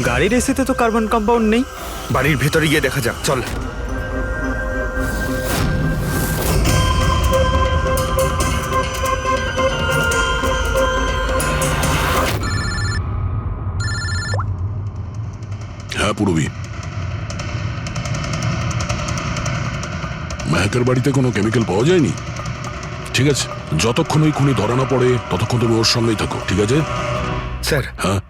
গাড়ির এসিতে তো কার্বন কম্পাউন্ড নেই। বাড়ির ভেতরে গিয়ে দেখা যাক, চল। হ্যাঁ পূরবী, মেহেকের বাড়িতে কোনো কেমিক্যাল পাওয়া যায়নি? ঠিক আছে, যতক্ষণ ওই খুনি ধরা না পড়ে ততক্ষণ তুমি ওর সঙ্গেই থাকো, ঠিক আছে? স্যার, হ্যাঁ,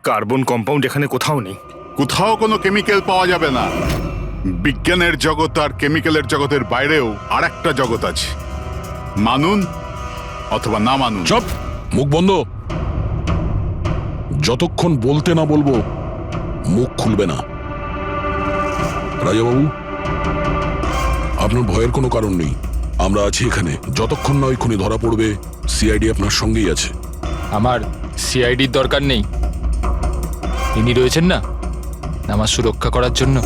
কার্বন কম্পাউন্ড এখানে কোথাও নেই। কোথাও কোনো কেমিক্যাল পাওয়া যাবে না। বিজ্ঞানের জগৎ আর কেমিক্যালের জগতের বাইরেও আর একটা জগৎ আছে, মানুন অথবা না মানুন। চুপ, মুখ বন্ধ। যতক্ষণ বলতে না বলবো মুখ খুলবে না। রাজাবাবু, আপনার ভয়ের কোনো কারণ নেই, আমরা আছি এখানে। যতক্ষণ না ওই খুনি ধরা পড়বে সিআইডি আপনার সঙ্গেই আছে। আমার সিআইডির দরকার নেই, ইনি রয়েছেন না আমার সুরক্ষা করার জন্য।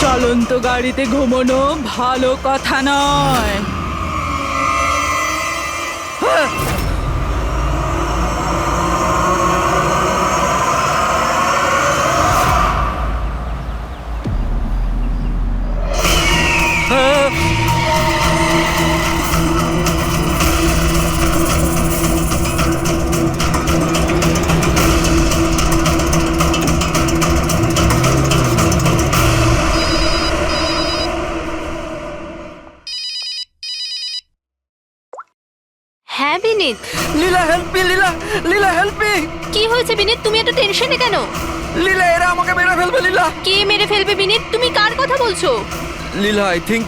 চলন্ত গাড়িতে ঘুমানো ভালো কথা নয়। হ্যাঁ বিনীত, লীলা হেল্প মি, লীলা লীলা হেল্প মি। কি হয়েছে বিনীত? তুমি এত টেনশনে কেন? লীলা, এরা আমাকে মেরে ফেলবে। লীলা, কে মেরে ফেলবে বিনীত? তুমি কার কথা বলছো? লীলা, আই থিংক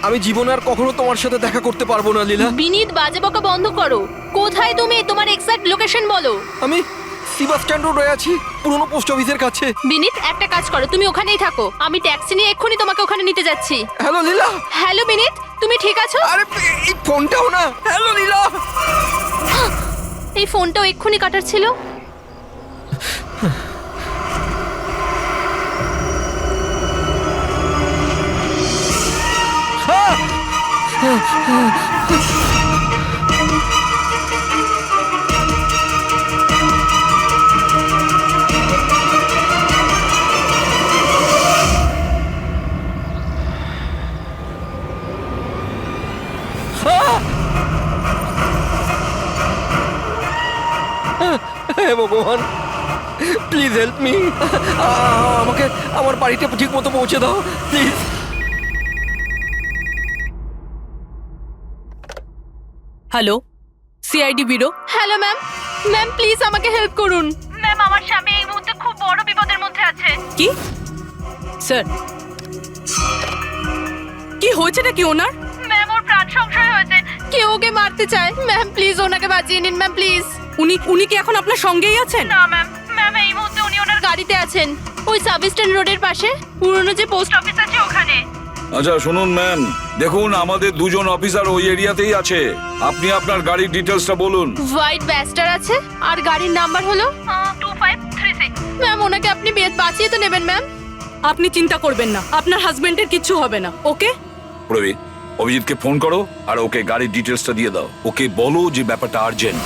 আমি জীবনে আর কখনো তোমার সাথে দেখা করতে পারবো না। লীলা, বিনীত, বাজে বকা বন্ধ করো। কোথায় তুমি? তোমার এক্সাক্ট লোকেশন বলো। আমি সিবাস স্ট্যান্ড রোডে আছি, পুরনো পোস্ট অফিসের কাছে। বিনীত, একটা কাজ করো, তুমি ওখানেই থাকো, আমি ট্যাক্সি নিয়ে এক্ষুনি তোমাকে ওখানে নিতে যাচ্ছি। হ্যালো লীলা। হ্যালো বিনীত, তুমি ঠিক আছো? আরে এই ফোনটাও না। হ্যালো লীলা। এই ফোনটাও এক্ষুনি কাটার ছিল। হে ভগবান, প্লিজ হেল্প মি। আমাকে আমার বাড়িতে ঠিক মতো পৌঁছে দাও please. Hello, CID bureau. Hello ma'am, ma'am please আমাকে হেল্প করুন। ম্যাম, আমার স্বামী এই মুহূর্তে খুব বড় বিপদের মধ্যে আছে। কি স্যার, কি হয়েছে নাকি ওনার? ম্যাম, ওর প্রাণ সংশয় হয়েছে, কেউ ওকে মারতে চায়। ম্যাম প্লিজ ওনাকে বাঁচিয়ে নিন ম্যাম, প্লিজ। উনি কি এখন আপনার সঙ্গেই আছেন? না ম্যাম, ম্যাম এই মুহূর্তে উনি ওনার গাড়িতে আছেন, ওই সার্ভিস স্ট্যান্ড রোডের পাশে পুরনো যে পোস্ট অফিস আছে ওখানে। আচ্ছা শুনুন ম্যাম, দেখুন আমাদের দুজন অফিসার ওই এরিয়াতেই আছে। আপনি আপনার গাড়ির ডিটেলসটা বলুন। হোয়াইট ব্যাস্টার আছে আর গাড়ির নাম্বার হলো 2536। ম্যাম ওনাকে আপনি বাঁচিয়ে তো নেবেন ম্যাম। আপনি চিন্তা করবেন না, আপনার হাজবেন্ডের কিচ্ছু হবে না। ওকে, প্রবীর, অভিজিৎকে ফোন করো আর ওকে গাড়ির ডিটেলসটা দিয়ে দাও। ওকে বলো যে ব্যাপারটা আর্জেন্ট।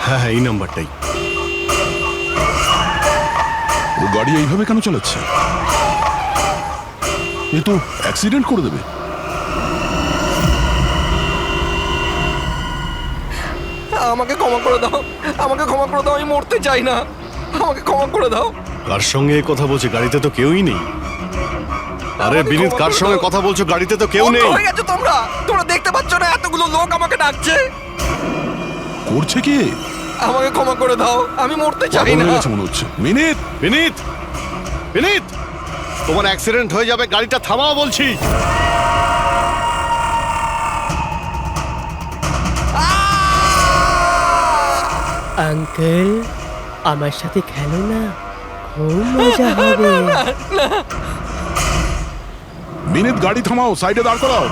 হ্যাঁ হ্যাঁ, এই নাম্বারটাই। ও গাড়ি এইভাবে কেন চালাচ্ছে? এ তো অ্যাক্সিডেন্ট করে দেবে। আমাকে ক্ষমা করে দাও, আমাকে ক্ষমা করে দাও, আমি মরতে চাই না, আমাকে ক্ষমা করে দাও। কার সঙ্গে কথা বলছে? গাড়িতে তো কেউই নেই। আরে আমাকে বিনীত ক্ষমা কার করে সঙ্গে দাও। কথা বলছো? গাড়িতে তো কেউ অন্ধ নেই। হয়ে গেছো তোমরা দেখতে পাচ্ছ না এতগুলো লোক আমাকে ডাকছে? করছে কি? আমাকে ক্ষমা করে দাও, আমি মরতে চাই পাগল না। হয়ে গেছে মনে হচ্ছে। মিনিট, বিনীত, বিনীত, তোমার অ্যাক্সিডেন্ট হয়ে যাবে, গাড়িটা থামাও বলছি। আঙ্কেল আমার সাথে খেলো না, খুব মজা হবে। মিনিট গাড়ি থামাও, সাইডে দাঁড় করাও।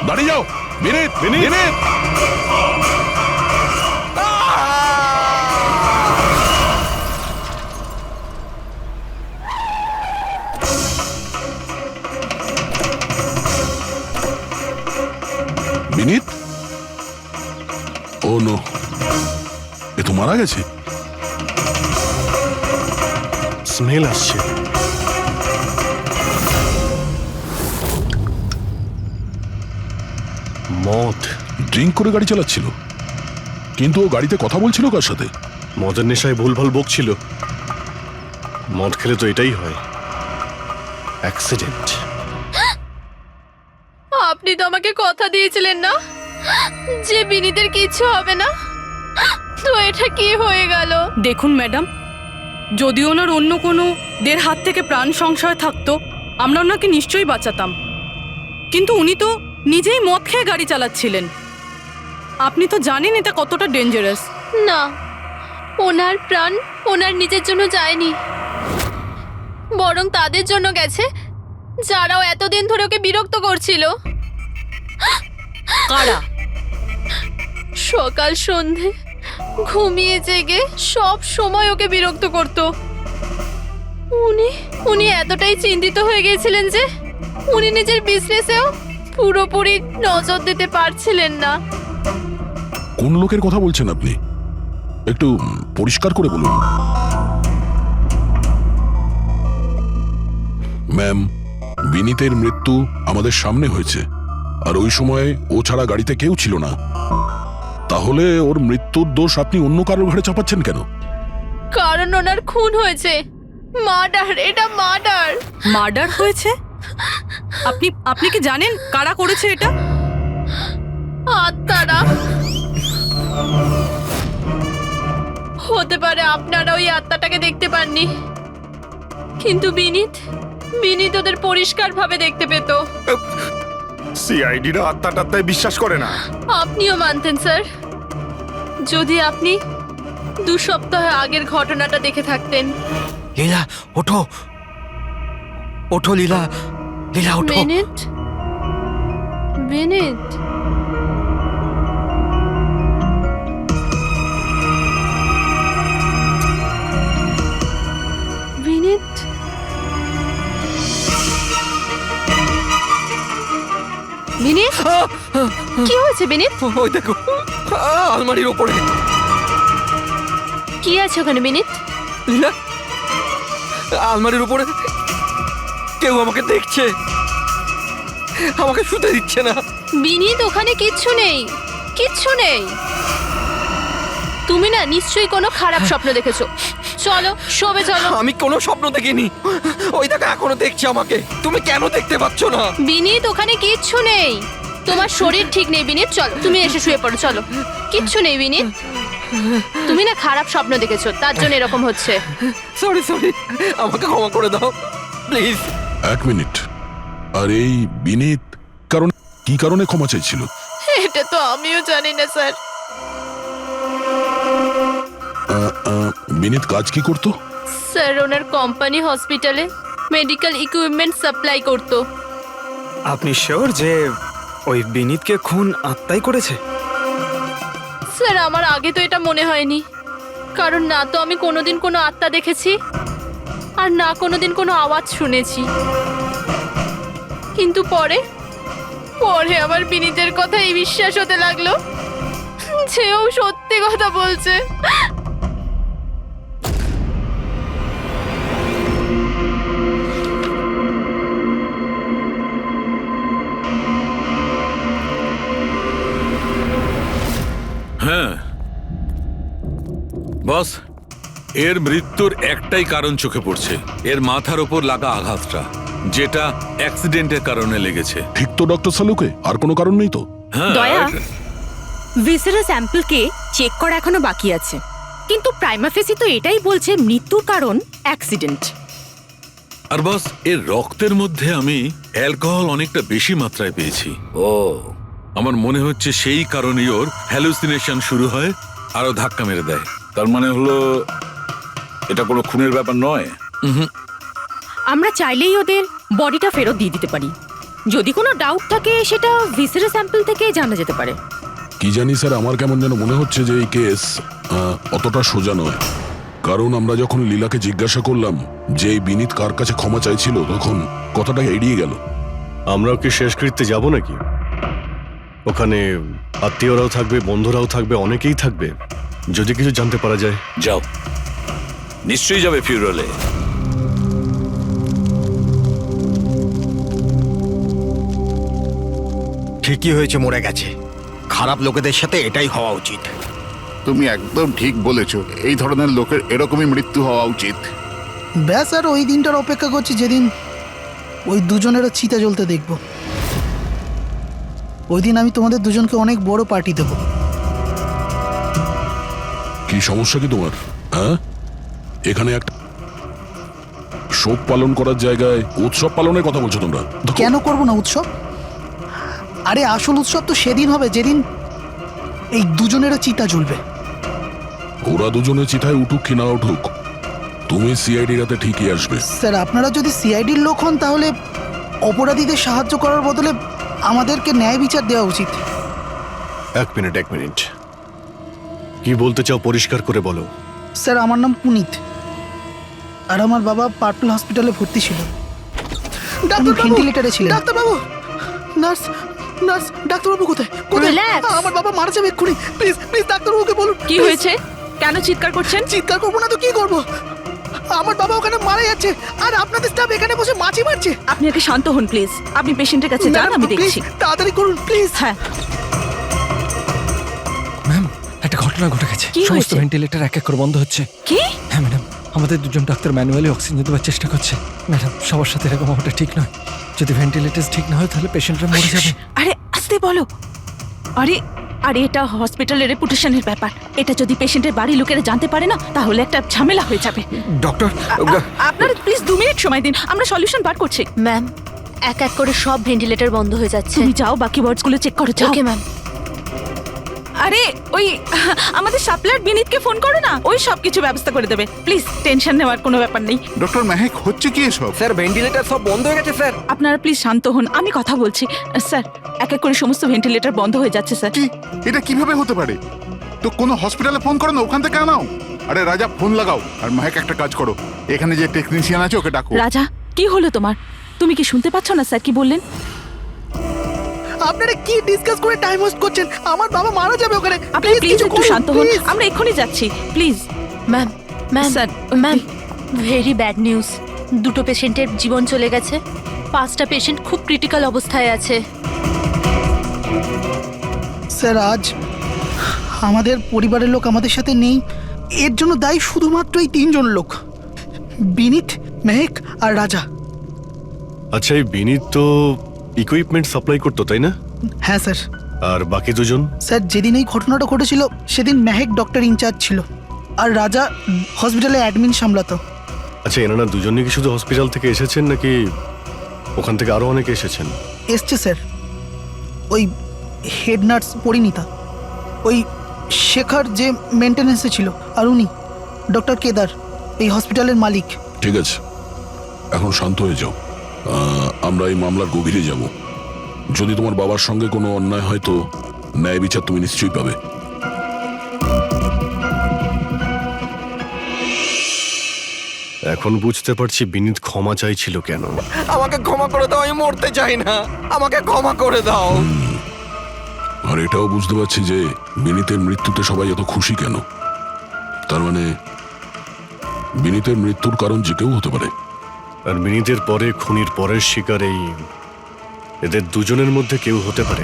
দাঁড়িয়ে যাও। Minute, minute. Vineet, oh no, এ তো মারা গেছে। স্মেল আসছে। মদ। ড্রিঙ্ক করে গাড়ি চালাচ্ছিল, কিন্তু ও গাড়িতে কথা বলছিল কার সাথে? মদের নেশায় ভুলভাল বকছিল। মদ খেলে তো এটাই হয়, অ্যাক্সিডেন্ট। আপনি তো আমাকে কথা দিয়েছিলেন না যে বিনীতের কিচ্ছু হবে না, তো এটা কি হয়ে গেল? দেখুন ম্যাডাম, যদি ওনার অন্য কোনো দের হাত থেকে প্রাণ সংশয় থাকতো, আমরা ওনাকে নিশ্চয়ই বাঁচাতাম। কিন্তু উনি তো নিজেই মদ খেয়ে গাড়ি চালাচ্ছিলেন। আপনি তো জানেন এটা কতটা ডেঞ্জারাস। না, ওনার প্রাণ ওনার নিজের জন্য যায়নি, বরং তাদের জন্য গেছে যারাও এতদিন ধরে ওকে বিরক্ত করছিল। কারা? সকাল সন্ধে ঘুমিয়ে জেগে সব সময় ওকে বিরক্ত করত। উনি এতটাই চিন্তিত হয়ে গিয়েছিলেন যে উনি নিজের বিজনেসেও পুরোপুরি নজর দিতে পারছিলেন না। কোন লোকের কথা বলছেন আপনি? একটু পরিষ্কার করে বলুন। ম্যাম, বিনীতের মৃত্যু আমাদের সামনে হয়েছে, আর ওই সময় ও ছাড়া গাড়িতে কেউ ছিল না। তাহলে ওর মৃত্যুর দোষ আপনি অন্য কারোর ঘাড়ে চাপাচ্ছেন কেন? কারণ ওনার খুন হয়েছে, মার্ডার, এটা মার্ডার। মার্ডার হয়েছে? আপনি কি জানেন কারা করেছে এটা? আত্মারা। হতে পারে আপনারা ওই আত্মাটাকে দেখতে পাননি, কিন্তু বিনীত ওদের পরিষ্কারভাবে দেখতে পেত। সিআইডিরা আত্মা টাত্মায় বিশ্বাস করে না। আপনিও মানতেন স্যার, যদি আপনি 2 সপ্তাহ আগের ঘটনাটা দেখে থাকতেন। লীলা ওঠো, ওঠো লীলা, লীলা ওঠো। বিনীত, বিনীত, বিনীত, বিনীত, কি হয়েছে বিনীত? ওই দেখো, আলমারির ওপরে। কি আছে ওখানে বিনীত? লীলা, আলমারির উপরে কেউ আমাকে দেখছে, আমাকে শুতে দিচ্ছে না। বিনীত, ওখানে কিচ্ছু নেই, কিচ্ছু নেই। তুমি না নিশ্চয়ই কোনো খারাপ স্বপ্ন দেখেছো। চলো শোবে চলো। আমি কোনো স্বপ্ন দেখিনি, ওই দেখো এখনো দেখছে আমাকে। তুমি কেন দেখতে পাচ্ছ না? বিনীত, ওখানে কিচ্ছু নেই। তোমার শরীর ঠিক নেই বিনীত, চলো তুমি এসে শুয়ে পড়ো, চলো। কিচ্ছু নেই বিনীত, তুমি না খারাপ স্বপ্ন দেখেছো, তার জন্য এরকম হচ্ছে। সরি, আমাকে ক্ষমা করে দাও প্লিজ। 1 মিনিট। আর এই বিনীত কি কারণে ক্ষমা চাইছিল? এটা তো আমিও জানি না স্যার। বিনীত কাজ কি করতো? স্যার ওনার কোম্পানি হসপিটালে মেডিকেল ইকুইপমেন্ট সাপ্লাই করতো। আপনি শিওর যে ওই বিনীতকে খুন আত্মাই করেছে? স্যার আমার আগে তো এটা মনে হয়নি, কারণ না তো আমি কোনোদিন কোনো আত্মা দেখেছি, আর না কোনোদিন কোনো আওয়াজ শুনেছি। কিন্তু পরে আমার বিনীতের কথাই বিশ্বাস হতে লাগলো যে ও সত্যি কথা বলছে। বস, এর মৃত্যুর একটাই কারণ চোখে পড়ছে, এর মাথার ওপর লাগা আঘাতটা, যেটা অ্যাক্সিডেন্টের কারণে লেগেছে। ঠিক তো ডক্টর সালুকে? আর কোনো কারণ নেই তো? হ্যাঁ, দয়া, ভিসেরা স্যাম্পলকে চেক করা এখনো বাকি আছে, কিন্তু প্রাইমা ফেসি তো এটাই বলছে মৃত্যুর কারণ অ্যাক্সিডেন্ট। আর বস, এর রক্তের মধ্যে আমি অ্যালকোহল অনেকটা বেশি মাত্রায় পেয়েছি। ও, আমার মনে হচ্ছে সেই কারণেই ওর হ্যালুসিনেশন শুরু হয়, আরো ধাক্কা মেরে দেয়। তার মানে হলো এটা কোনো খুনের ব্যাপার নয়। আমরা চাইলেই ওদের বডিটা ফেরত দিয়ে দিতে পারি। যদি কোনো ডাউট থাকে সেটা ভিসেরা স্যাম্পল থেকে জানা যেতে পারে। কি জানি স্যার, আমার কেমন যেন মনে হচ্ছে যে এই কেস অতটা সোজা নয়। কারণ আমরা যখন লীলাকে জিজ্ঞাসা করলাম যে এই বিনীত কার কাছে ক্ষমা চাইছিল, তখন কথাটা এড়িয়ে গেল। আমরাও কি শেষকৃত্যে যাব নাকি? ওখানে আত্মীয়রাও থাকবে, বন্ধুরাও থাকবে, অনেকেই থাকবে। যদি কিছু জানতে পারা যায়। যাও, নিশ্চয়ই যাবে ফিউরালে। ঠিকই হয়েছে, মরে গেছে। খারাপ লোকেদের সাথে এটাই হওয়া উচিত। তুমি একদম ঠিক বলেছো, এই ধরনের লোকের এরকমই মৃত্যু হওয়া উচিত। ব্যাস, আর ওই দিনটার অপেক্ষা করছি যেদিন ওই দুজনেরও চিতা জ্বলতে দেখব। ওই দিন আমি তোমাদের দুজনকে অনেক বড় পার্টি দেব। কি সমস্যা কি তোমার? হ্যাঁ, এখানে একটা শোক পালন করার জায়গায় উৎসব পালনের কথা বলছো তোমরা? কেন করব না উৎসব? আরে আসল উৎসব তো সেদিন হবে যেদিন এই দুজনেরও চিতা জ্বলবে। ওরা দুজনে চিতায় উঠুক কি না উঠুক, তুমি সিআইডি রাতে ঠিকই আসবে। স্যার, আপনারা যদি সিআইডির লোক হন তাহলে অপরাধীদের সাহায্য করার বদলে আমাদেরকে ন্যায় বিচার দেওয়া উচিত। এক মিনিট, কি বলতে চাও পরিষ্কার করে বলো। স্যার, আমার নাম পুনিত, আর আমার বাবা পার্পল হসপিটালে ভর্তি ছিল। ভেন্টিলেটরে ছিলেন। ডাক্তারবাবু, নার্স, ডাক্তারবাবু কোথায়? Relax. আমার বাবা মারা যাবে এক্ষুনি। প্লিজ ডাক্তারবাবুকে বলুন। কি হয়েছে? কেন চিৎকার করছেন? চিৎকার করবো না তো কি করবো? আমার বাবা ওখানে মারা যাচ্ছে, আর আপনাদের স্টাফ এখানে বসে মাছি মারছে। আপনি আগে শান্ত হন প্লিজ। আপনি পেশেন্টের কাছে যান, আমি দেখছি। তাড়াতাড়ি করুন প্লিজ। হ্যাঁ, ম্যাম, একটা ঘটনা ঘটে গেছে। কি সমস্ত হয়েছে? ভেন্টিলেটর এক এক করে বন্ধ হচ্ছে। কি? হ্যাঁ ম্যাডাম, আমাদের দুজন ডাক্তার ম্যানুয়ালি অক্সিজেন দেওয়ার চেষ্টা করছে। ম্যাডাম, সবার সাথে এরকম হওয়াটা ঠিক নয়। যদি ভেন্টিলেটর ঠিক না হয় তাহলে পেশেন্টরা মরে যাবে। আরে আস্তে বলো। আরে আরে এটা হসপিটালের রেপুটেশনের ব্যাপার। এটা যদি পেশেন্টের বাড়ির লোকেরা জানতে পারে না, তাহলে একটা ঝামেলা হয়ে যাবে। ডক্টর, আপনারা প্লিজ 2 মিনিট সময় দিন, আমরা সলিউশন বার করছি। ম্যাম, এক এক করে সব ভেন্টিলেটর বন্ধ হয়ে যাচ্ছে। তুমি যাও, বাকি ওয়ার্ডসগুলো চেক করো, যাও। Okay ma'am. আরে ওই আমাদের সাপ্লায়ার বিনীতকে ফোন করো না, ওই সব কিছু ব্যবস্থা করে দেবে। প্লিজ টেনশন নেওয়ার কোনো ব্যাপার নেই। ডক্টর মেহেক, হচ্ছে কি এসব? স্যার, ভেন্টিলেটর সব বন্ধ হয়ে গেছে স্যার। আপনারা প্লিজ শান্ত হন, আমি কথা বলছি। স্যার, এক এক করে সমস্ত ভেন্টিলেটর বন্ধ হয়ে যাচ্ছে স্যার। কি, এটা কিভাবে হতে পারে? তো কোনো হসপিটালে ফোন করো না, ওখান থেকে আনাও। আরে রাজা, ফোন লাগাও। আর মেহেক, একটা কাজ করো, এখানে যে টেকনিশিয়ান আছে ওকে ডাকো। রাজা, কি হলো তোমার? তুমি কি শুনতে পাচ্ছ না স্যার কি বললেন? আপনারা কি ডিসকাস করে টাইম ওয়েস্ট করছেন? আমার বাবা মারা যাবে ওখানে। আপনি প্লিজ একটু শান্ত হন, আমরা এক্ষুনি যাচ্ছি please. Ma'am, sir, ma'am, very bad news. দুটো পেশেন্টের জীবন চলে গেছে। 5টা পেশেন্ট খুব ক্রিটিক্যাল অবস্থায় আছে। স্যার, আজ আমাদের পরিবারের লোক আমাদের সাথে নেই। এর জন্য দায়ী শুধুমাত্র এই 3 জন লোক, বিনীত, মেহেক আর রাজা। আচ্ছা, এই বিনীত তো ইকুইপমেন্ট সাপ্লাই করতো, তাই না? হ্যাঁ স্যার। আর বাকি দুজন? স্যার, যেদিন এই ঘটনাটা ঘটেছিল সেদিন মেহেক ডক্টর ইনচার্জ ছিল, আর রাজা হসপিটালে অ্যাডমিন সামলাতো। আচ্ছা, এনারা দুজনে কি শুধু হসপিটাল থেকে এসেছেন নাকি ওখান থেকে আরো অনেকে এসেছেন? এসছে স্যার, ওই হেড নার্স পরিণীতা, ওই শেখর যে মেনটেন্যান্সে ছিল, আর উনি ডক্টর কেদার, এই হসপিটালের মালিক। ঠিক আছে, এখন শান্ত হয়ে যাও। আমরা এই মামলার গভীরে যাব। যদি তোমার বাবার সঙ্গে কোনো অন্যায় হয় তো ন্যায় বিচার তুমি নিশ্চয়ই পাবে। এখন বুঝতে পারছি বিনীত ক্ষমা চাইছিল কেন। আমাকে ক্ষমা করে দাও, আমি মরতে চাই না। আমাকে ক্ষমা করে দাও। আর এটাও বুঝতে পারছি যে বিনীতের মৃত্যুতে সবাই এত খুশি কেন। তার মানে বিনীতের মৃত্যুর কারণ যে কেউ হতে পারে। আর বিনীতের পরে খুনির পরের শিকার এদের দুজনের মধ্যে কেউ হতে পারে।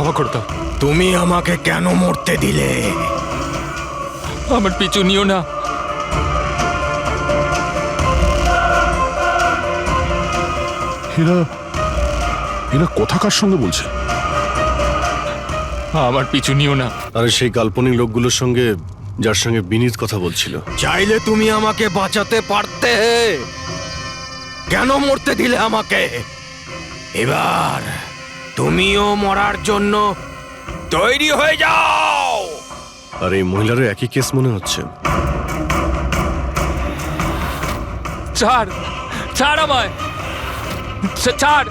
ক্ষমা করে দাও। তুমি আমাকে কেন মরতে দিলে? আমার পিছু নিও না। এরা এরা কথা কার সঙ্গে বলছে? আমার পিছু নিও না। আরে সেই কাল্পনিক লোকগুলোর সঙ্গে যার সঙ্গে বিনীত কথা বলছিল। চাইলে তুমি আমাকে বাঁচাতে পারতে, কেন মরতে দিলে আমাকে? এবার তুমিও মরার জন্য তৈরি হয়ে যাও। আর এই মহিলারও একই কেস মনে হচ্ছে। ছাড়, ছাড় আমায়, ছাড়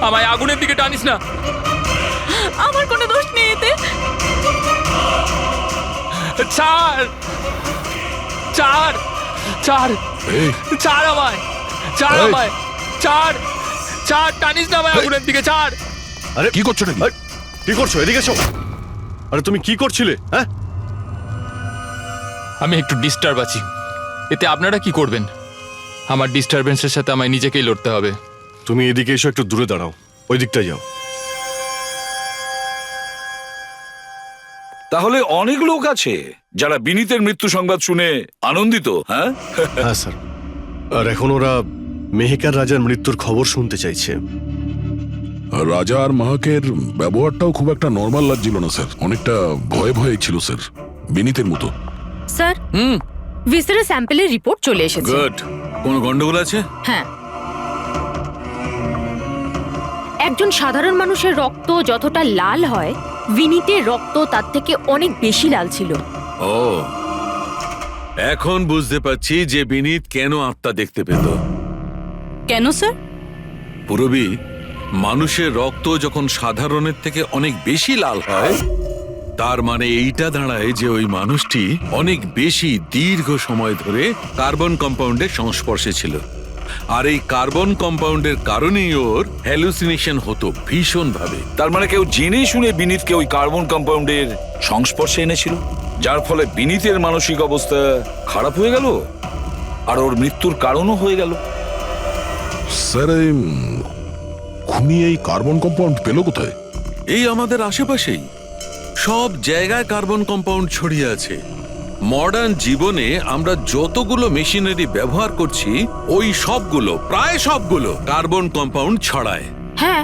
আমায়, আগুনের দিকে টানিস না। আমার কোনো দোষ নেই এতে। ছাড়, ছাড়, ছাড়, এই, ছাড় আমায়, ছাড় এই। আমায়, ছাড়, ছাড়, টানিস না আমায় আগুনের দিকে, ছাড়। আরে কি করছো নাকি? আরে, কি করছো? এদিকে এসো। আরে তুমি কি করছিলে? হ্যাঁ, আমি একটু ডিস্টার্ব আছি, এতে আপনারা কি করবেন? আমার ডিস্টারবেন্সের সাথে আমায় নিজেকেই লড়তে হবে। তুমি এদিকে এসো, একটু দূরে দাঁড়াও, ওই দিকটায় যাও। তাহলে অনেক লোক আছে যারা বিনীতের মৃত্যু সংবাদ শুনে আনন্দিত, হ্যাঁ? হ্যাঁ স্যার, আর এখন ওরা মেহেকার রাজার মৃত্যুর খবর শুনতে চাইছে। রাজা আর মাহাকের ব্যবহারটাও খুব একটা নর্মাল লাগছিল না স্যার, অনেকটা ভয়ে ভয়ে ছিল স্যার, বিনীতের মতো। স্যার, ভিসারের স্যাম্পলের রিপোর্ট চলে এসেছে। গুড। কোনো গন্ডগোল আছে? হ্যাঁ, একজন সাধারণ মানুষের রক্ত যতটা লাল হয়, বিনীতের রক্ত তার থেকে অনেক বেশি লাল ছিল। ও, এখন বুঝতে পারছি যে বিনীত কেন আত্মা দেখতে পেত। কেন স্যার? পুরবী, মানুষের রক্ত যখন সাধারণের থেকে অনেক বেশি লাল হয়, তার মানে এইটা দাঁড়ায় যে ওই মানুষটি অনেক বেশি দীর্ঘ সময় ধরে কার্বন কম্পাউন্ডের সংস্পর্শে ছিল। আর এই কার্বন কম্পাউন্ডের কারণেই ওর হ্যালুসিনেশন হতো ভীষণ ভাবে। তার মানে কেউ জেনে শুনে বিনীতকে ওই কার্বন কম্পাউন্ডের সংস্পর্শে এনেছিল, যার ফলে বিনীতের মানসিক অবস্থা খারাপ হয়ে গেল আর ওর মৃত্যুর কারণও হয়ে গেল। স্যার, এই খুনি এই কার্বন কম্পাউন্ড পেল কোথায়? এই আমাদের আশেপাশেই সব জায়গায় কার্বন কম্পাউন্ড ছড়িয়ে আছে। মডার্ন জীবনে আমরা যতগুলো মেশিনারি ব্যবহার করছি, ওই সবগুলো, প্রায় সবগুলো কার্বন কম্পাউন্ড ছড়ায়। হ্যাঁ,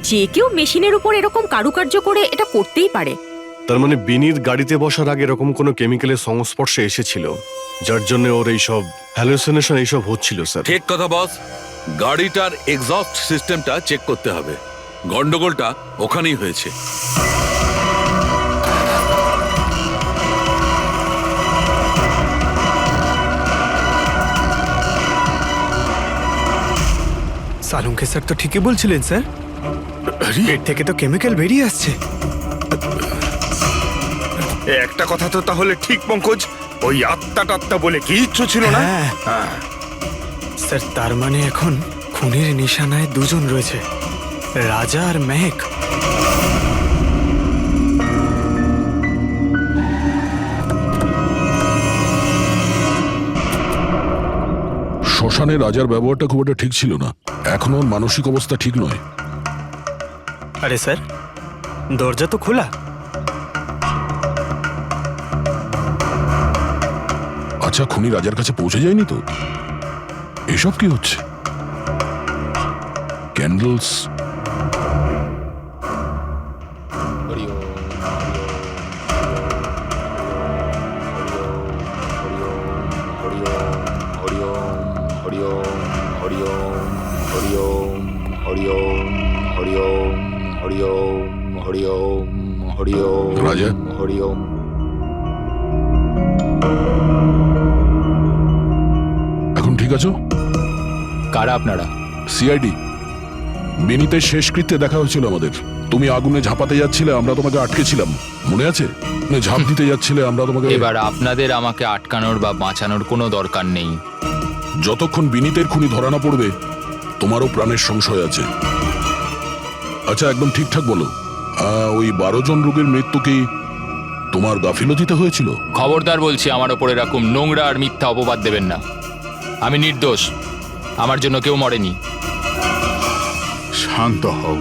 যে কেউ মেশিনের উপর এরকম কারুকার্য করে এটা করতেই পারে। তার মানে বিনীত গাড়িতে বসার আগে এরকম কোনো কেমিক্যালের সংস্পর্শে এসেছিল, যার জন্য ওর এইসব হ্যালুসিনেশন এইসব হচ্ছিল স্যার। ঠিক কথা বস। গাড়িটার এক্সস্ট সিস্টেমটা চেক করতে হবে। গন্ডগোলটা ওখানেই হয়েছে। সালুঙ্কে স্যার তো ঠিকই বলছিলেন স্যার, পেট থেকে তো কেমিক্যাল বেরিয়ে আসছে। একটা কথা তো তাহলে ঠিক পঙ্কজ, ওই আত্মা টাত্মা বলে কিচ্ছু ছিল না। স্যার, তার মানে এখন খুনের নিশানায় দুজন রয়েছে, রাজা আর মেহেক। শ্মশানে রাজার ব্যবহারটা খুব একটা ঠিক ছিল না, এখনো ওর মানসিক অবস্থা ঠিক নয়। আরে স্যার, দরজা তো খোলা। আচ্ছা, খুনি রাজার কাছে পৌঁছে যায়নি তো? এসব কি হচ্ছে? ক্যান্ডেলস, রাজা, এখন ঠিক আছো? কারা আপনারা? সিআইডি। বিনীতের শেষকৃত্যে দেখা হয়েছিল আমাদের। তুমি আগুনে ঝাঁপাতে যাচ্ছিলে, আমরা তোমাকে আটকেছিলাম, মনে আছে? ঝাঁপ দিতে যাচ্ছিলে, আমরা তোমাকে। এবার আপনাদের আমাকে আটকানোর বা বাঁচানোর কোনো দরকার নেই। যতক্ষণ বিনীতের খুনি ধরা না পড়বে, তোমারও প্রাণের সংশয় আছে। আচ্ছা, একদম ঠিকঠাক বলো, ওই 12 জন রোগীর মৃত্যু কি তোমার গাফিলতিতে হয়েছিল? খবরদার বলছি, আমার ওপর এরকম নোংরা আর মিথ্যা অপবাদ দেবেন না। আমি নির্দোষ, আমার জন্য কেউ মরেনি। শান্ত হও,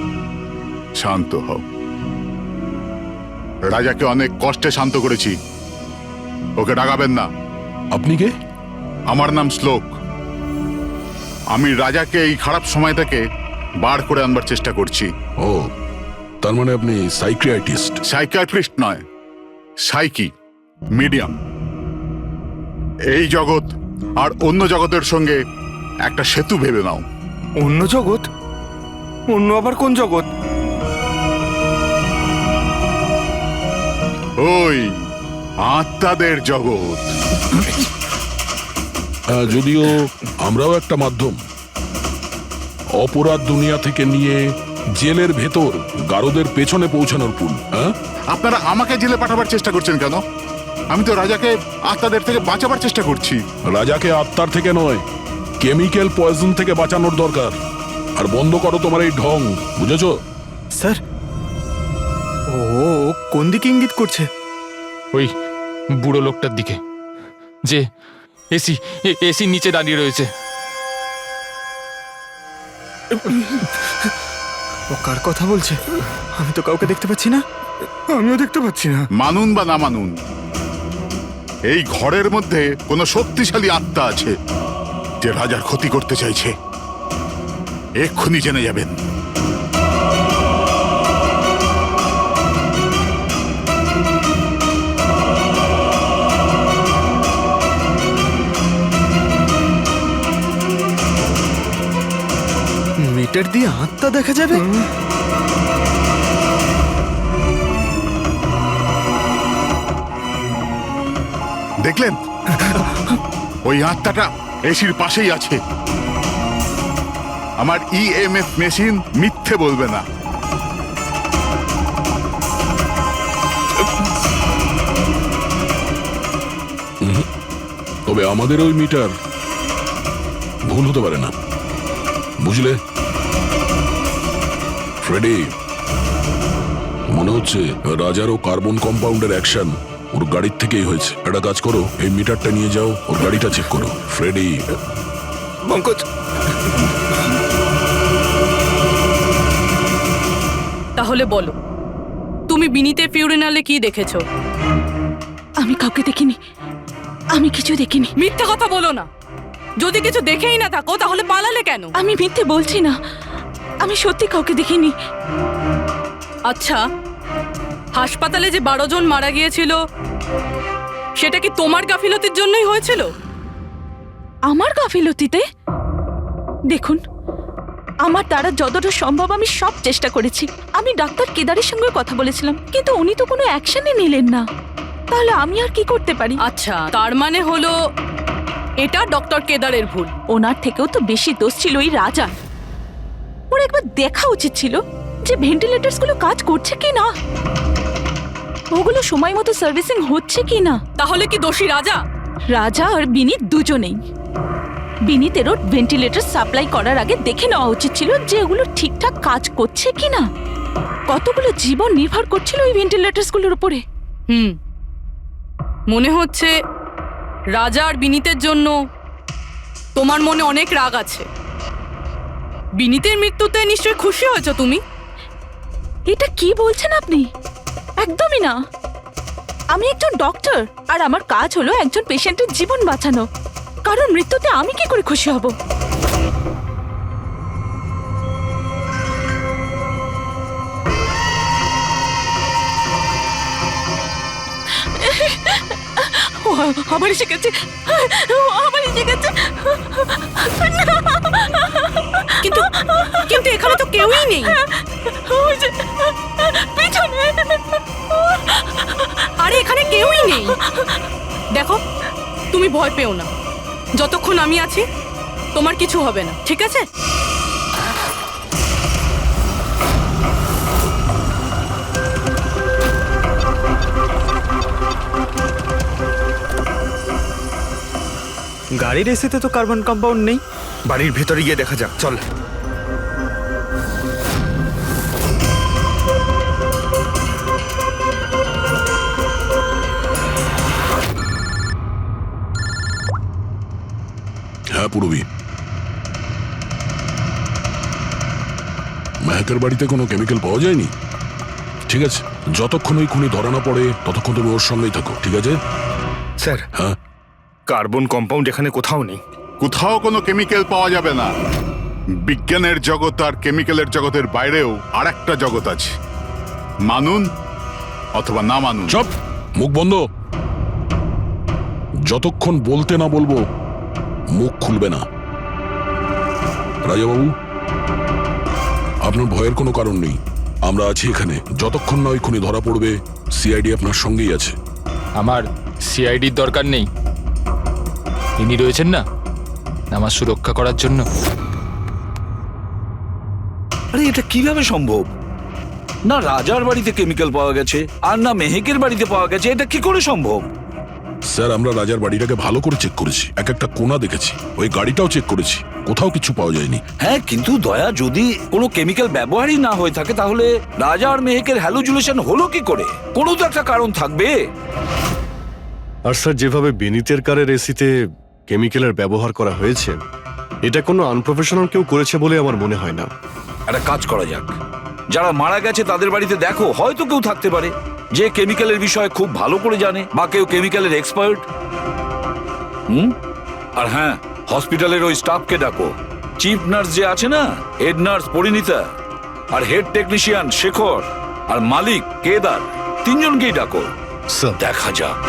শান্ত হও। রাজাকে অনেক কষ্টে শান্ত করেছি, ওকে ডাকাবেন না। আপনি কে? আমার নাম শ্লোক। আমি রাজাকে এই খারাপ সময় থেকে বার করে আনবার চেষ্টা করছি। ও, তার মানে আপনি সাইকিয়াট্রিস্ট? সাইকিয়াট্রিস্ট নয়, সাইকি, মিডিয়াম। এই জগৎ আর অন্য জগতের সঙ্গে একটা সেতু ভেবে নাও। অন্য জগৎ? অন্য আবার কোন জগৎ? ওই আত্মাদের জগৎ। যদিও আমরাও একটা মাধ্যম, অপরাধ দুনিয়া থেকে নিয়ে জেলের ভেতর গারদের পেছনে পৌঁছানোর পুল। হ্যাঁ, আপনারা আমাকে জেলে পাঠাবার চেষ্টা করছেন কেন? আমি তো রাজাকে আত্মাদের থেকে বাঁচাবার চেষ্টা করছি। রাজাকে আত্মার থেকে নয়, কেমিক্যাল পয়জন থেকে বাঁচানোর দরকার। আর বন্ধ করো তোমার এই ঢং, বুঝেছো? স্যার, ও কোন দিকে ইঙ্গিত করছে? ওই বুড়ো লোকটার দিকে, যে এসি নিচে দাঁড়িয়ে রয়েছে। ও কার কথা বলছে? আমি তো কাউকে দেখতে পাচ্ছি না। আমিও দেখতে পাচ্ছি না। মানুন বা না মানুন, এই ঘরের মধ্যে কোনো শক্তিশালী আত্মা আছে যে রাজার ক্ষতি করতে চাইছে। এক্ষুনি জেনে যাবেন। মিটার দিয়ে আত্মা দেখা যাবে? দেখলেন, ওই আত্মাটা এসির পাশেই আছে। আমার ইএমএফ মেশিন মিথ্যে বলবে না। তবে আমাদের ওই মিটার ভুল হতে পারে না, বুঝলে ফ্রেডি? মনে হচ্ছে রাজারও কার্বন কম্পাউন্ডের অ্যাকশন ওর গাড়ির থেকেই হয়েছে। একটা কাজ করো, এই মিটারটা নিয়ে যাও, ওর গাড়িটা চেক করো। ফ্রেডি। পঙ্কজ, তাহলে বলো, তুমি বিনীতের ফিউরিনালে কি দেখেছো? আমি কাউকে দেখিনি, আমি কিছু দেখিনি। মিথ্যে কথা বলো না। যদি কিছু দেখেই না থাকো তাহলে পালালে কেন? আমি মিথ্যে বলছি না, আমি সত্যি কাউকে দেখিনি। আচ্ছা, হাসপাতালে যে 12 জন মারা গিয়েছিল সেটা কি তোমার গাফিলতির জন্যই হয়েছিল? আমার গাফিলতিতে? দেখুন, আমার দ্বারা যতটা সম্ভব আমি সব চেষ্টা করেছি। আমি ডাক্তার কেদারের সঙ্গে কথা বলেছিলাম, কিন্তু উনি তো কোনো অ্যাকশনই নিলেন না। তাহলে আমি আর কি করতে পারি? আচ্ছা, তার মানে হলো এটা ডক্টর কেদারের ভুল। ওনার থেকেও তো বেশি দোষ ছিল ওই রাজা। ওর একবার দেখা উচিত ছিল যে ভেন্টিলেটরস গুলো কাজ করছে কি না, ওগুলো সময় মতো সার্ভিসিং হচ্ছে কি না। তাহলে কি দোষী রাজা? রাজা আর বিনীত দুজনেই। বিনীতেরও ভেন্টিলেটর সাপ্লাই করার আগে দেখে নেওয়া উচিত ছিল যে ওগুলো ঠিকঠাক কাজ করছে কি না। কতগুলো জীবন নির্ভর করছিল ওই ভেন্টিলেটরস গুলোর উপরে। মনে হচ্ছে রাজা আর বিনীতের জন্য তোমার মনে অনেক রাগ আছে। বিনীতের মৃত্যুতে নিশ্চয়ই খুশি হয়েছো তুমি? এটা কি বলছেন আপনি? একদমই না। আমি একজন ডক্টর, আর আমার কাজ হলো একজন পেশেন্টের জীবন বাঁচানো। কারণ মৃত্যুতে আমি কি করে খুশি হব? আবার এসে গেছে, আবার এসে গেছে। কিন্তু কিন্তু এখানে তো কেউই নেই। আরে এখানে কেউই নেই। দেখো, তুমি ভয় পেও না। যতক্ষণ আমি আছি তোমার কিছু হবে না, ঠিক আছে? গাড়ির এসিতে তো কার্বন কম্পাউন্ড নেই। বাড়ির ভেতরে গিয়ে দেখা যাক, চল। হ্যাঁ পূর্বী, মেহকের বাড়িতে কোনো কেমিক্যাল পাওয়া যায়নি? ঠিক আছে, যতক্ষণ ওই খুনি ধরা না পড়ে ততক্ষণ তুমি ওর সঙ্গেই থাকো, ঠিক আছে? স্যার হ্যাঁ, কার্বন কম্পাউন্ড এখানে কোথাও নেই। কোথাও কোনো কেমিক্যাল পাওয়া যাবে না। বিজ্ঞানের জগৎ আর কেমিক্যালের জগতের বাইরেও আর একটা জগৎ আছে, মানুন অথবা না মানুন। চুপ, মুখ বন্ধ। যতক্ষণ বলতে না বলবো মুখ খুলবে না। রাজাবাবু, আপনার ভয়ের কোনো কারণ নেই, আমরা আছি এখানে। যতক্ষণ না ওই খুনি ধরা পড়বে সিআইডি আপনার সঙ্গেই আছে। আমার সিআইডির দরকার নেই, ইনি রয়েছেন না আমার সুরক্ষা করার জন্য। আরে এটা কিভাবে সম্ভব? না রাজার বাড়িতে কেমিক্যাল পাওয়া গেছে আর না মেহেকের বাড়িতে পাওয়া গেছে, এটা কি করে সম্ভব? স্যার, আমরা রাজার বাড়িটাকে ভালো করে চেক করেছি, এক একটা কোণা দেখেছি, ওই গাড়িটাও চেক করেছি, কোথাও কিছু পাওয়া যায়নি। হ্যাঁ, কিন্তু দয়া, যদি কোনো কেমিক্যাল ব্যবহারই না হয়ে থাকে তাহলে রাজা আর মেহেকের হ্যালোজুলেশন হলো কি করে? কোনো তো একটা কারণ থাকবে। আর স্যার, যেভাবে বিনীতের কারের এসিতে কেমিক্যালের ব্যবহার করা হয়েছে, এটা কোনো আনপ্রফেশনাল কেউ করেছে বলে আমার মনে হয় না। একটা কাজ করা যাক, যারা মারা গেছে তাদের বাড়িতে দেখো, হয়তো কেউ থাকতে পারে যে কেমিক্যালের বিষয়ে খুব ভালো করে জানে, বা কেউ কেমিক্যালের এক্সপার্ট। আর হ্যাঁ, হসপিটালের ওই স্টাফকে ডাকো। চিফ নার্স যে আছে না, হেড নার্স পরিণীতা, আর হেড টেকনিশিয়ান শেখর, আর মালিক কেদার, তিনজনকেই ডাকো। স্যার, দেখা যাক।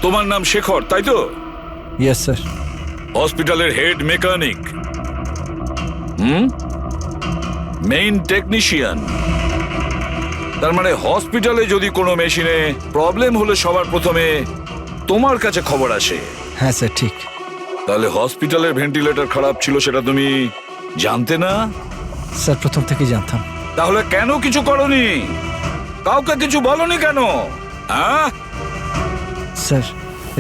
তোমার নাম শেখর, তাই তো? Yes sir. হসপিটালের হেড মেকানিক, মেইন টেকনিশিয়ান। তার মানে হসপিটালে যদি কোনো মেশিনে প্রবলেম হলে সবার প্রথমে তোমার কাছে খবর আসে। হ্যাঁ স্যার, ঠিক। তাহলে হসপিটালের ভেন্টিলেটর খারাপ ছিল সেটা তুমি জানতে না? স্যার, প্রথম থেকেই জানতাম। তাহলে কেন কিছু করনি? কাউকে কিছু বলনি কেন? হ্যাঁ স্যার,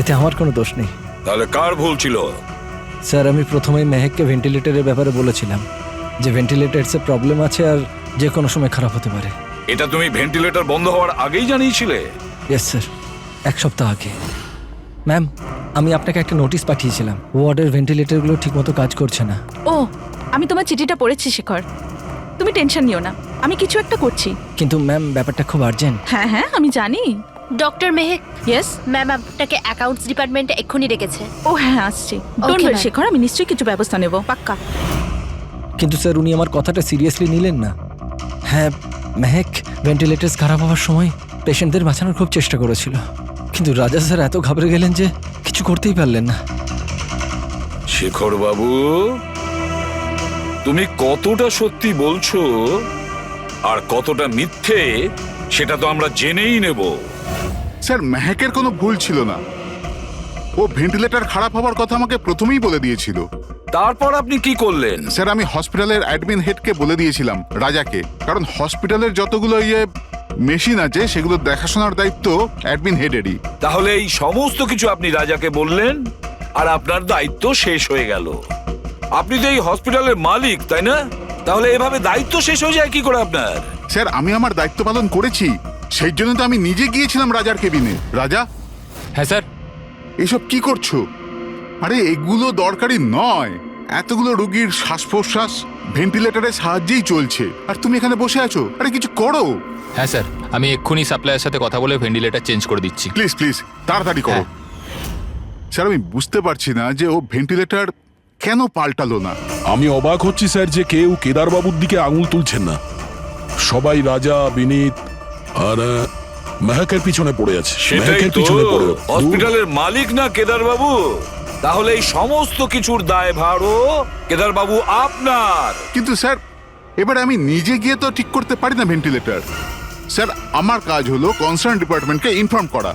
এতে আমার কোনো দোষ নেই। তাহলে কার ভুল ছিল? স্যার, আমি প্রথমেই মেহেককে ভেন্টিলেটরের ব্যাপারে বলেছিলাম যে ভেন্টিলেটরসে প্রবলেম আছে আর যে কোনো সময় খারাপ হতে পারে। এটা তুমি ভেন্টিলেটর বন্ধ হওয়ার আগেই জানিয়েছিলে? ইয়েস স্যার, এক সপ্তাহ আগে। ম্যাম, আমি আপনাকে একটা নোটিশ পাঠিয়েছিলাম, ওয়ার্ডের ভেন্টিলেটরগুলো ঠিকমতো কাজ করছে না। ও, আমি তোমার চিঠিটা পড়েছি শেখর, তুমি টেনশন নিও না, আমি কিছু একটা করছি। কিন্তু ম্যাম, ব্যাপারটা খুব আর্জেন্ট। হ্যাঁ হ্যাঁ, আমি জানি। ডক্টর মেহেক, ইয়েস ম্যাম আপনাকে অ্যাকাউন্টস ডিপার্টমেন্টে এক্ষুনি ডেকেছে। ও হ্যাঁ, আসছি। ডোন্ট ওয়ারি শেখর, আমি নিশ্চয়ই কিছু ব্যবস্থা নেব, পাক্কা। কিন্তু স্যার, উনি আমার কথাটা সিরিয়াসলি নিলেন না। হ্যাঁ, মেহেক ভেন্টিলেটরস খারাপ হওয়ার সময় পেশেন্টদের বাঁচানোর খুব চেষ্টা করেছিল, কিন্তু রাজা স্যার এত ঘাবড়ে গেলেন যে কিছু করতেই পারলেন না। শেখর বাবু, তুমি কতটা সত্যি বলছো আর কতটা মিথ্যে সেটা তো আমরা জেনেই নেব। স্যার, মেহেকের কোনো ভুল ছিল না, ও ভেন্টিলেটর খারাপ হওয়ার কথা আমাকে প্রথমেই বলে দিয়েছিল। তারপর আপনি কি করলেন? স্যার, আমি হসপিটালের অ্যাডমিন হেডকে বলে দিয়েছিলাম, রাজাকে, কারণ হসপিটালের যতগুলো মেশিন আছে সেগুলো দেখাশোনার দায়িত্ব অ্যাডমিন হেডেরই। তাহলে এই সমস্ত কিছু আপনি রাজাকে বললেন আর আপনার দায়িত্ব শেষ হয়ে গেল। আপনি তো এই হসপিটালের মালিক, তাই না? তাহলে এভাবে দায়িত্ব শেষ হয়ে যায় কি করে আপনার? স্যার, আমি আমার দায়িত্ব পালন করেছি, সেই জন্য তো আমি নিজে গিয়েছিলাম রাজার কেবিনে। রাজা। হ্যাঁ স্যার। এসব কি করছো? আরে এগুলো দরকারি নয়, এতগুলো রোগীর শ্বাস প্রশ্বাস ভেন্টিলেটরের সাহায্যেই চলছে, আর তুমি এখানে বসে আছো। আরে কিছু করো। হ্যাঁ স্যার, আমি এক্ষুনি সাপ্লাইয়ের সাথে কথা বলে ভেন্টিলেটর চেঞ্জ করে দিচ্ছি। প্লিজ প্লিজ তাড়াতাড়ি করো। স্যার, আমি বুঝতে পারছি না যে ও ভেন্টিলেটর কেন পাল্টালো না। আমি অবাক হচ্ছি স্যার যে কেউ কেদার বাবুর দিকে আঙুল তুলছেন না। সবাই রাজা, বিনীত আর মেহেকের পিছনে পড়ে আছে। সেটাই তো, হসপিটালের মালিক না কেদার বাবু? তাহলে এই সমস্ত কিছুর দায়ভারও কেদার বাবু আপনার। কিন্তু স্যার, এবারে আমি নিজে গিয়ে তো ঠিক করতে পারি না ভেন্টিলেটর। স্যার, আমার কাজ হলো কনসার্ন ডিপার্টমেন্টকে ইনফর্ম করা,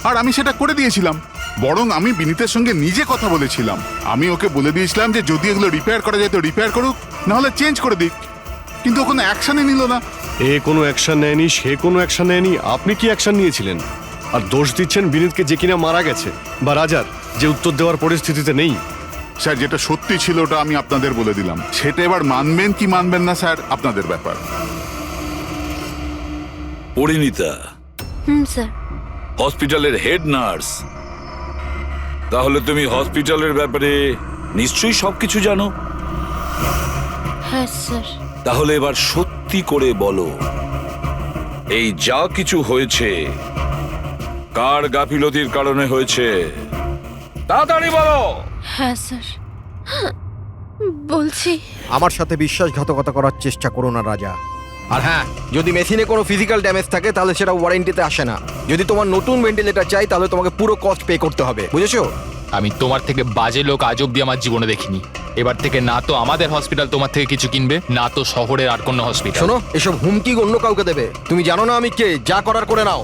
আর আমি সেটা করে দিয়েছিলাম। বরং আমি বিনীতের সঙ্গে নিজে কথা বলেছিলাম, আমি ওকে বলে দিয়েছিলাম যে যদি এগুলো রিপেয়ার করা যায় তো রিপেয়ার করুক, নাহলে চেঞ্জ করে দিক, কিন্তু ও কোনো অ্যাকশনই নিল না। এ কোনো অ্যাকশন নেয়নি, সে কোনো অ্যাকশন নেয়নি, আপনি কি অ্যাকশন নিয়েছিলেন? আর দোষ দিচ্ছেন বিনীতকে, যে কিনা মারা গেছে, বা রাজার, যে উত্তর দেওয়ার পরিস্থিতিতে নেই। স্যার, যেটা সত্যি ছিল ওটা আমি আপনাদের বলে দিলাম, সেটা এবার মানবেন কি মানবেন না স্যার আপনাদের ব্যাপার। পরিণীতা, স্যার। হসপিটালের হেড নার্স। তাহলে তুমি হসপিটালের ব্যাপারে নিশ্চয়ই সবকিছু জানো। হ্যাঁ স্যার। তাহলে এবার সত্যি করে বলো, এই যা কিছু হয়েছে কার গাফিলতির কারণে হয়েছে? তাড়াতাড়ি বলো। হ্যাঁ স্যার, বলছি। আমার সাথে বিশ্বাসঘাতকতা করার চেষ্টা করো না রাজা। আর হ্যাঁ, যদি মেশিনে কোনো ফিজিক্যাল ড্যামেজ থাকে তাহলে সেটা ওয়ারেন্টিতে আসে না। যদি তোমার নতুন ভেন্টিলেটর চাই তাহলে তোমাকে পুরো কস্ট পে করতে হবে, বুঝেছো? আমি তোমার থেকে বাজে লোক আজ অব্দি আমার জীবনে দেখিনি। এবার থেকে না তো আমাদের হসপিটাল তোমার থেকে কিছু কিনবে, না তো শহরের আর কোনো হসপিটাল। শোনো, এসব হুমকি অন্য কাউকে দেবে। তুমি জানো না আমি কে, যা করার করে নাও।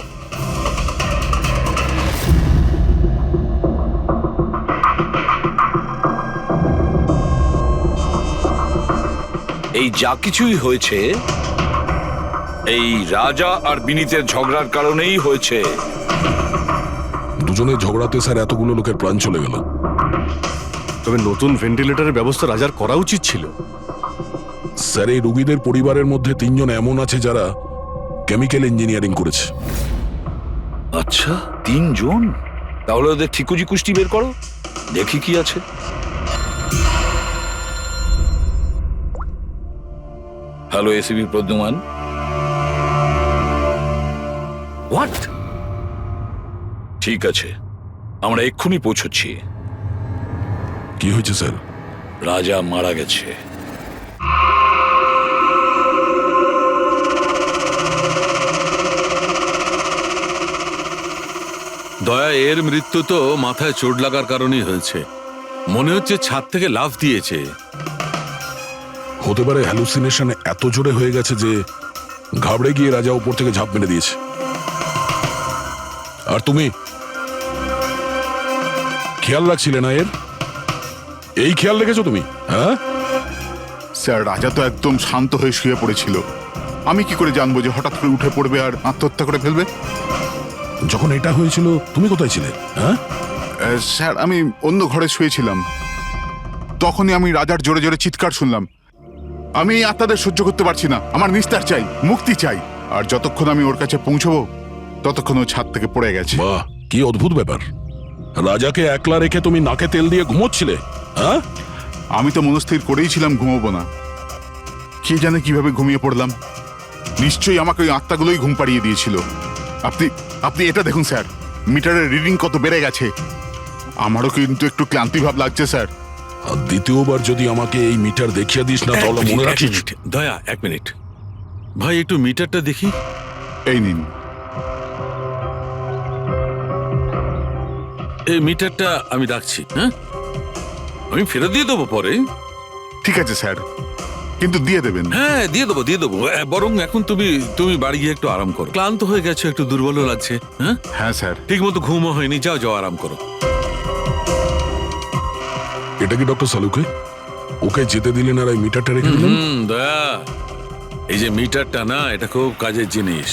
এই যা কিছুই হয়েছে এই রাজা আর বিনীতের ঝগড়ার কারণেই হয়েছে। দুজনের ঝগড়াতে স্যার এতগুলো লোকের প্রাণ চলে গেল। তবে নতুন ভেন্টিলেটরের ব্যবস্থা রাজার করা উচিত ছিল। স্যার, এই রোগীদের পরিবারের মধ্যে 3 জন এমন আছে যারা কেমিক্যাল ইঞ্জিনিয়ারিং করেছে। আচ্ছা, 3 জন? তাহলে ওদের ঠিকুজি কুষ্টি বের করো, দেখি কি আছে। Hello ACP Pradyuman. হোয়াট? ঠিক আছে, আমরা এক্ষুনি পৌঁছচ্ছি। কি হয়েছে স্যার? রাজা মারা গেছে। দয়া, এর মৃত্যু তো মাথায় চোট লাগার কারণেই হয়েছে। মনে হচ্ছে ছাদ থেকে লাফ দিয়েছে। হতে পারে হ্যালুসিনেশন এত জোরে হয়ে গেছে যে ঘাবড়ে গিয়ে রাজা উপর থেকে ঝাঁপ মেরে দিয়েছে। আর তুমি খেয়াল রাখছিলে না এর? এই খেয়াল রেখেছো তুমি? হ্যাঁ স্যার, রাজা তো একদম শান্ত হয়ে শুয়ে পড়েছিল। আমি কি করে জানবো যে হঠাৎ করে উঠে পড়বে আর আত্মহত্যা করে ফেলবে? যখন এটা হয়েছিল তুমি কোথায় ছিলে? হ্যাঁ স্যার, আমি অন্য ঘরে শুয়েছিলাম। তখনই আমি রাজার জোরে জোরে চিৎকার শুনলাম। আমি এই আত্মাদের সহ্য করতে পারছি না, আমার নিস্তার চাই, মুক্তি চাই। আর যতক্ষণ আমি ওর কাছে পৌঁছবো ততক্ষণ ও ছাদ থেকে পড়ে গেছে। বাহ, কি অদ্ভুত ব্যাপার। রাজাকে একলা রেখে তুমি নাকে তেল দিয়ে ঘুমোচ্ছিলে? হ্যাঁ, আমি তো মনস্থির করেই ছিলাম ঘুমোবো না। কে জানে কিভাবে ঘুমিয়ে পড়লাম। নিশ্চয়ই আমাকে ওই আত্মাগুলোই ঘুম পাড়িয়ে দিয়েছিল। আপনি এটা দেখুন স্যার, মিটারের রিডিং কত বেড়ে গেছে। আমারও কিন্তু একটু ক্লান্তি ভাব লাগছে স্যার। আর দ্বিতীয়বার যদি আমাকে এই মিটার দেখিয়ে দিস না তাহলে মনে রাখিস। দয়া, 1 মিনিট ভাই, একটু মিটারটা দেখি। এই নিন। এই মিটারটা আমি রাখছি। হ্যাঁ, আমি ফেরত দিয়ে দেবো পরে। ঠিক আছে স্যার, কিন্তু দিয়ে দেবেন। হ্যাঁ, দিয়ে দেবো দিয়ে দেবো। বরং এখন তুমি বাড়ি গিয়ে একটু আরাম করো। ক্লান্ত হয়ে গেছো, একটু দুর্বলও লাগছে। হ্যাঁ হ্যাঁ স্যার। ঠিক মতো ঘুমও হয়নি। যাও আরাম করো। এটা কি ডক্টর সালুকে? ওকে যেতে দিলেন আর এই মিটারটা রেখে দিলেন? দয়া, এই যে মিটারটা না, এটা খুব কাজের জিনিস।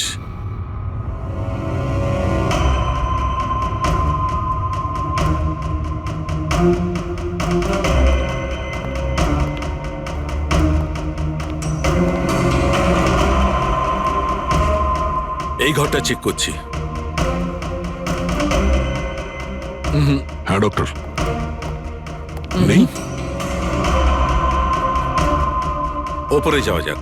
এই ঘরটা চেক করছি। হ্যাঁ ডক্টর, নেই। ওপরে যাওয়া যাক।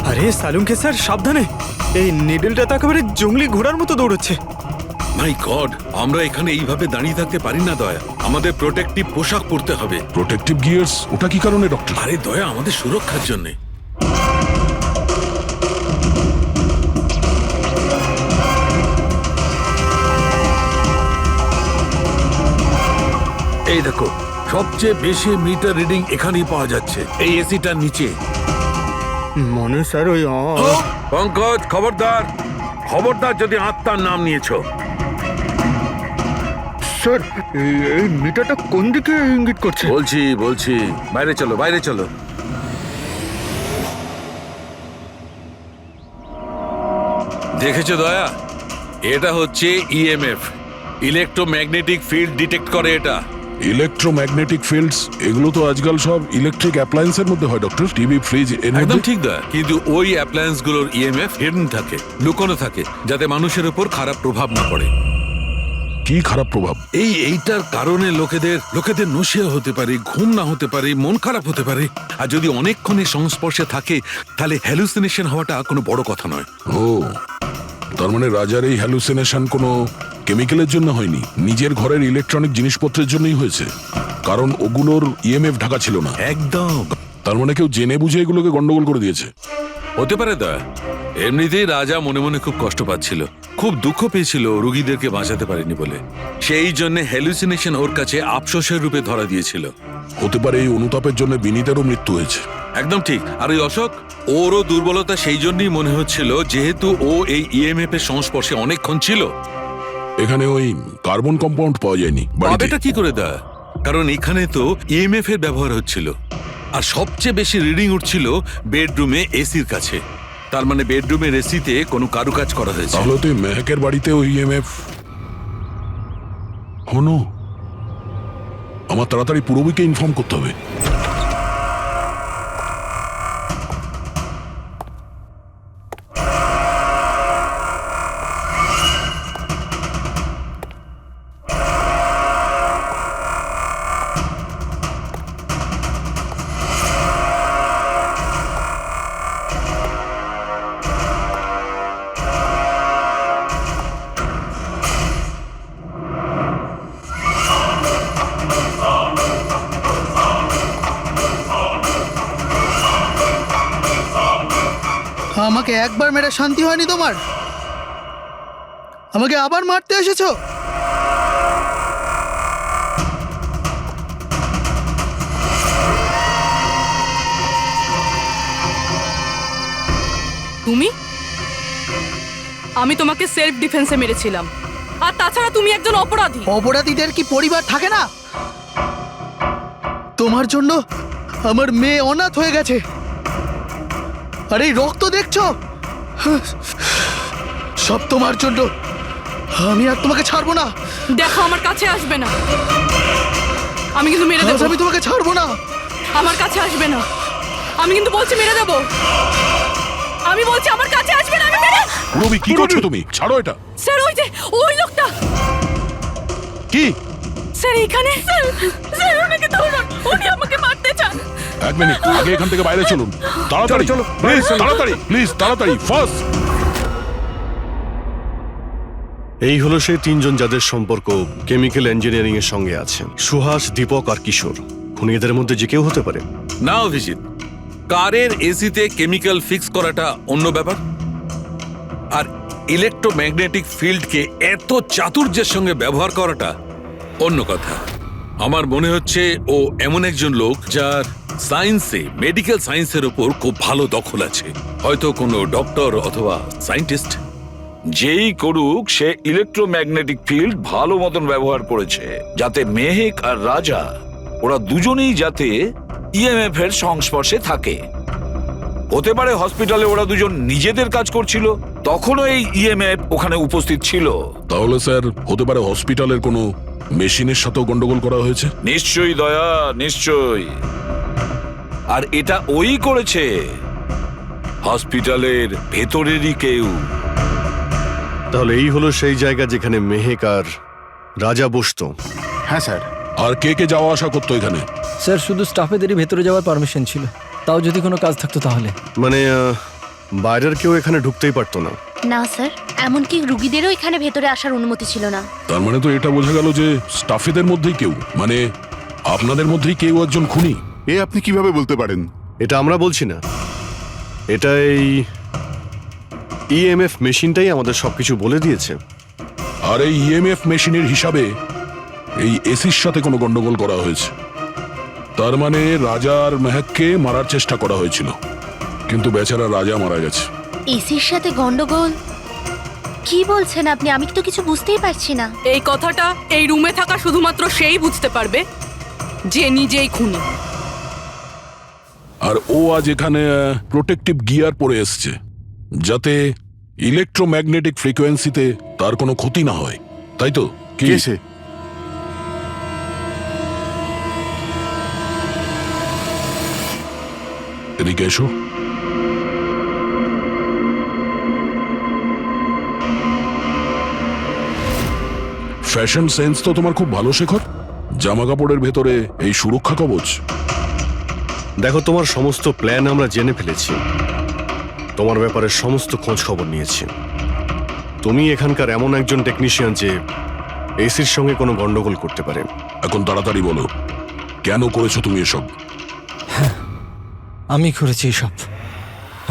আরে সালুঙ্কে স্যার, সাবধানে। এই নিডলটা তো একেবারে জঙ্গলি ঘোড়ার মতো দৌড়চ্ছে। মাই গড, আমরা এখানে এইভাবে দাঁড়িয়ে থাকতে পারি না দয়া। আমাদের প্রোটেক্টিভ পোশাক পরতে হবে। Protective gears? ওটা কি কারণে ডক্টর? আরে দয়া, আমাদের সুরক্ষার জন্য। এই দেখো, সবচেয়ে বেশি মিটার রিডিং এখানেই পাওয়া যাচ্ছে, এই এসিটার নিচে। মনে স্যার ওই পঙ্কজ, খবরদার খবরদার যদি আত্মার নাম নিয়েছো। স্যার, এই মিটারটা কোন দিকে ইঙ্গিত করছে? বলছি বাইরে চলো, বাইরে চলো। দেখেছো দয়া, এটা হচ্ছে ইএমএফ। ইলেকট্রোম্যাগনেটিক ফিল্ড ডিটেক্ট করে এটা। ইলেকট্রোম্যাগনেটিক ফিল্ডস এগুলো তো আজকাল সব ইলেকট্রিক অ্যাপ্লায়েন্সের মধ্যে হয় ডক্টর, টিভি, ফ্রিজ এর একদম মধ্যে। ঠিক দা, কিন্তু ওই অ্যাপ্লায়েন্স গুলোর ইএমএফ হিডেন থাকে, লুকোনো থাকে, যাতে মানুষের উপর খারাপ প্রভাব না পড়ে। কি খারাপ প্রভাব? এইটার কারণে লোকেদের নশিয়া হতে পারে, ঘুম না হতে পারে, মন খারাপ হতে পারে। আর যদি অনেকক্ষণে সংস্পর্শে থাকে তাহলে হ্যালুসিনেশন হওয়াটা কোনো বড় কথা নয়। ও, তার মানে রাজার এই হ্যালুসিনেশন কোনো কেমিক্যালের জন্য হয়নি, নিজের ঘরের ইলেকট্রনিক জিনিসপত্রের জন্যই হয়েছে, কারণ ওগুলোর ইএমএফ ঢাকা ছিল না। একদম। তার মানে কেউ জেনে বুঝে এগুলোকে গন্ডগোল করে দিয়েছে। হতে পারে দা। এমনিতেই রাজা মনে মনে খুব কষ্ট পাচ্ছিল, খুব দুঃখ পেয়েছিল রোগীদেরকে বাঁচাতে পারেনি বলে। সেই জন্য হ্যালুসিনেশন ওর কাছে আফসোসের রূপে ধরা দিয়েছিল। হতে পারে এই অনুতাপের জন্য বিনীতেরও মৃত্যু হয়েছে। একদম ঠিক। আর ওই অশোক, ওরও দুর্বলতা সেই জন্যই মনে হচ্ছিল, যেহেতু ও এই ইএমএফ এর সংস্পর্শে অনেকক্ষণ ছিল। এখানে ওই কার্বন কম্পাউন্ড পাওয়া যায়নি বাড়িতে। পাবেটা কি করে দা? কারণ এখানে তো ইএমএফ এর ব্যবহার হচ্ছিল, আর সবচেয়ে বেশি রিডিং উঠছিল বেডরুমে এসির কাছে। তার মানে বেডরুমের এসিতে কোনো কারুকাজ করা হয়েছে। তাহলে তো মেহেকের বাড়িতে ওই ইএমএফ হনো। আমার তাড়াতাড়ি পূরবীকে ইনফর্ম করতে হবে। আমাকে একবার মেরে শান্তি হয়নি তোমার? আমাকে আবার মারতে এসেছো? তুমি? আমি তোমাকে সেলফ ডিফেন্সে মেরেছিলাম। আর তাছাড়া তুমি একজন অপরাধী। অপরাধীদের কি পরিবার থাকে না? তোমার জন্য আমার মেয়ে অনাথ হয়ে গেছে, আর এই রক্ত দেখছো, সব তোমার জন্য। আমি আর তোমাকে ছাড়বো না। দেখো, আমার কাছে আসবে না, আমি কিন্তু মেরে দেবো। আমি তোমাকে ছাড়বো না। আমার কাছে আসবে না, আমি কিন্তু বলছি মেরে দেবো। আমি বলছি আমার কাছে আসবে না, আমি মেরে। পূরবী, কি করছো তুমি? ছাড়ো এটা। স্যার, ওই যে ওই লোকটা। কি? স্যার এখানে। স্যার ওনাকে ধরুন, উনি আমাকে মারতে চান। এক মিনিট, আগে এখান থেকে বাইরে চলুন। তাড়াতাড়ি চলো, প্লিজ তাড়াতাড়ি, প্লিজ তাড়াতাড়ি, ফাস্ট। এই হলো সেই তিনজন যাদের সম্পর্ক কেমিক্যাল ইঞ্জিনিয়ারিং এর সঙ্গে আছে। সুহাস, দীপক আর কিশোর। খুনি এদের মধ্যে যে কেউ হতে পারে। না অভিজিৎ, কারের এসিতে কেমিক্যাল ফিক্স করাটা অন্য ব্যাপার, আর ইলেকট্রোম্যাগনেটিক ফিল্ডকে এত চাতুর্যের সঙ্গে ব্যবহার করাটা অন্য কথা। আমার মনে হচ্ছে ও এমন একজন লোক যার সায়েন্সে, মেডিকেল সায়েন্সের উপর খুব ভালো দখল আছে, হয়তো কোনো ডক্টর অথবা সায়েন্টিস্ট। যেই করুক, সে ইলেকট্রোম্যাগনেটিক ফিল্ড ভালো মতন ব্যবহার করেছে, যাতে মেহেক আর রাজা ওরা দুজনেই যাতে ইএমএফ এর সংস্পর্শে থাকে। হতে পারে হসপিটালে ওরা দুজন নিজেদের কাজ করছিল, তখনও এই ইএমএফ ওখানে উপস্থিত ছিল। তাহলে স্যার হতে পারে হসপিটালের কোনো মেশিনের সাথেও গন্ডগোল করা হয়েছে। নিশ্চয়ই দয়া, নিশ্চয়ই। আর এটা ওই করেছে, হসপিটালের ভেতরেরই কেউ। তাহলে এই হলো সেই জায়গা যেখানে মেহেক আর রাজা বসতো। হ্যাঁ স্যার। আর কে কে যাওয়া আসা করতো এখানে? স্যার শুধু স্টাফেদেরই ভেতরে যাওয়ার পারমিশন ছিল, তাও যদি কোনো কাজ থাকতো তাহলে। মানে বাইরের কেউ এখানে ঢুকতেই পারতো না। না স্যার, এমনকি রুগীদেরও এখানে ভেতরে আসার অনুমতি ছিল না। তার মানে তো এটা বোঝা গেল যে স্টাফেদের মধ্যেই কেউ, মানে আপনাদের মধ্যেই কেউ একজন খুনি। এ আপনি কিভাবে বলতে পারেন? এটা আমরা বলছি না, এটা এই ইএমএফ মেশিনটাই আমাদের সবকিছু বলে দিয়েছে। আর এই ইএমএফ মেশিনের হিসাবে এই এসির সাথে কোনো গন্ডগোল করা হয়েছে। তার মানে রাজা আর মেহেককে মারার চেষ্টা করা হয়েছিল, কিন্তু বেচারা রাজা মারা গেছে। এসির সাথে গন্ডগোল? কি বলছেন আপনি? আমি তো কিছু বুঝতেই পারছি না। এই কথাটা এই রুমে থাকা শুধুমাত্র সেই বুঝতে পারবে যে নিজেই খুনি। আর ও আজ এখানে প্রোটেক্টিভ গিয়ার পরে এসছে, যাতে ইলেকট্রোম্যাগনেটিক ফ্রিকোয়েন্সিতে তার কোনো ক্ষতি না হয়, তাই তো? কি? কে সে? এদিকে এসো। ফ্যাশন সেন্স তো তোমার খুব ভালো, শেখর। জামা কাপড়ের ভেতরে এই সুরক্ষা কবচ। দেখো, তোমার সমস্ত প্ল্যান আমরা জেনে ফেলেছি, তোমার ব্যাপারে সমস্ত খোঁজ খবর নিয়েছি। তুমি এখানকার এমন একজন টেকনিশিয়ান যে এসির সঙ্গে কোনো গন্ডগোল করতে পারে। এখন তাড়াতাড়ি বলো, কেন করেছো তুমি এসব? আমি করেছি সব।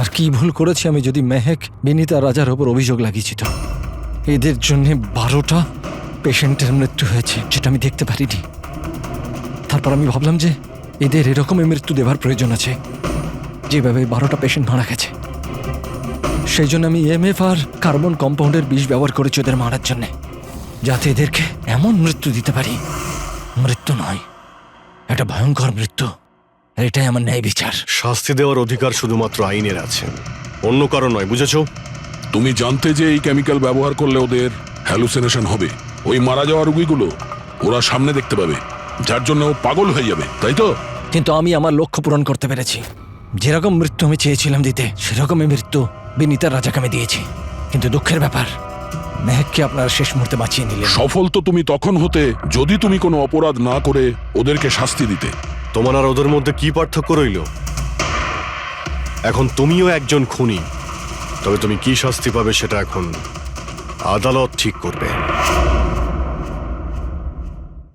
আর কি ভুল করেছি আমি যদি মেহেক, বিনীতা, রাজার ওপর অভিযোগ লাগিয়েছি তো? এদের জন্য 12টা পেশেন্টের মৃত্যু হয়েছে, যেটা আমি দেখতে পারিনি। তারপর আমি ভাবলাম যে এদের এরকমই মৃত্যু দেবার প্রয়োজন আছে, যেভাবে 12টা পেশেন্ট মারা গেছে। সেই জন্য আমি EMF আর কার্বন কম্পাউন্ডের বিষ ব্যবহার করেছি ওদের মারার জন্য, যাতে এদেরকে এমন মৃত্যু দিতে পারি, মৃত্যু নয়, একটা ভয়ঙ্কর মৃত্যু। এটাই আমার ন্যায় বিচার। শাস্তি দেওয়ার অধিকার শুধুমাত্র আইনের আছে, অন্য কারো নয়, বুঝেছো? তুমি জানতে যে এই কেমিক্যাল ব্যবহার করলে ওদের হ্যালুসিনেশন হবে। ওই মারা যাওয়া রোগীগুলো ওরা সামনে দেখতে পাবে, যার জন্য ও পাগল হয়ে যাবে, তাই তো? কিন্তু আমি আমার লক্ষ্য পূরণ করতে পেরেছি। যেরকম মৃত্যু আমি চেয়েছিলাম দিতে, সেরকমই মৃত্যু বিনীতা, রাজাকে আমি দিয়েছি। কিন্তু দুঃখের ব্যাপার, মেহেককে আপনারা শেষ মুহূর্তে বাঁচিয়ে নিলেন। সফল তো তুমি তখন হতে যদি তুমি কোনো অপরাধ না করে ওদেরকে শাস্তি দিতে। তোমার আর ওদের মধ্যে কি পার্থক্য রইল? এখন তুমিও একজন খুনি, তবে তুমি কি শাস্তি পাবে সেটা এখন আদালত ঠিক করবে।